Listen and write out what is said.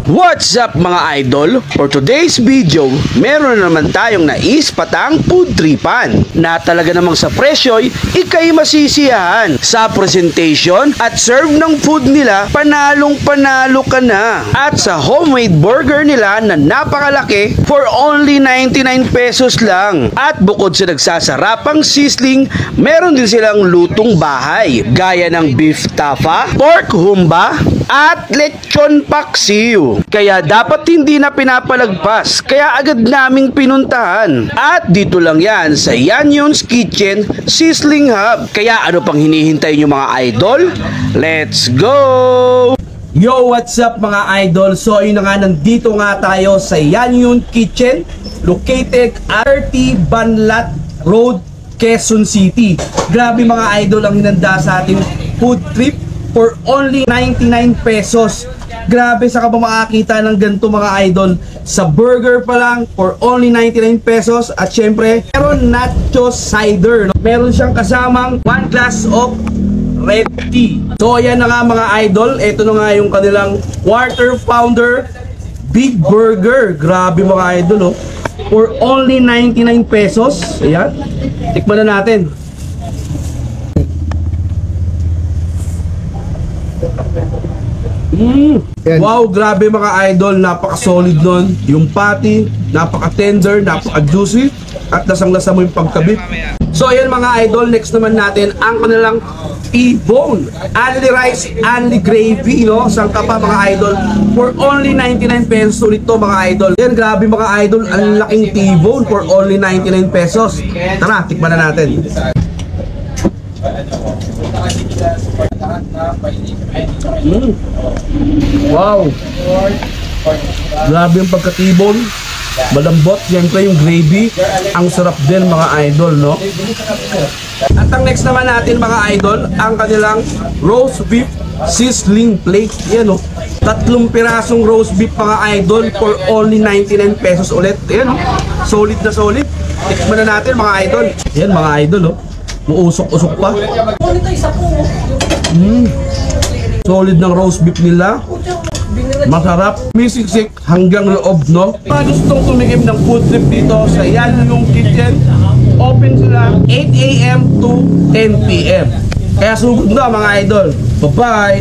What's up mga idol? For today's video, meron naman tayong naispatang food tripan na talaga namang sa presyo'y ikay masisiyahan. Sa presentation at serve ng food nila, panalong panalo ka na. At sa homemade burger nila na napakalaki for only 99 pesos lang. At bukod sa nagsasarapang sizzling, meron din silang lutong bahay gaya ng beef tapa, pork humba, at lechon paksiw. Kaya dapat hindi na pinapalagpas, kaya agad naming pinuntahan. At dito lang yan sa Yanyon's Kitchen Sizzling Hub. Kaya ano pang hinihintay nyo mga idol? Let's go! Yo, what's up mga idol? So yun na nga, nandito nga tayo sa Yanyon Kitchen, located at 30 Banlat Road, Quezon City. Grabe mga idol ang hinanda sa ating food trip for only 99 pesos. Grabe, saka ba makakita ng ganito mga idol? Sa burger pa lang for only 99 pesos. At syempre, meron nacho cider, no? Meron siyang kasamang 1 glass of red tea. So ayan na nga mga idol, ito na nga yung kanilang quarter pounder big burger. Grabe mga idol, oh, for only 99 pesos. Ayan, tikman na natin. Wow, grabe mga idol, napaka-solid nun. Yung patty, napaka-tender, napaka-juicy, at lasang-lasa mo yung pagkabit. So ayan mga idol, next naman natin ang kanilang T-bone, only rice, only gravy, no? Sangka pa mga idol, for only 99 pesos ulit to mga idol. Yan, grabe mga idol, ang laking T-bone for only 99 pesos. Tara, tikman na natin. Wow, grabe yung pagkatibon, malambot. Siyempre yung gravy, ang sarap din mga idol, no? At ang next naman natin mga idol, ang kanilang roast beef sizzling plate. Yan, no? 3 pirasong roast beef mga idol for only 99 pesos ulit. Yan, no? Solid na solid. Tikman na natin mga idol. Yan mga idol, no? Muusok-usok pa. Solid ng roast beef nila. Masarap. Misiksik hanggang loob, no? Mga gustong tumikim ng food trip dito sa Yanyong Kitchen, open sila 8 AM to 10 PM. Kaya sugod na mga idol. Bye-bye!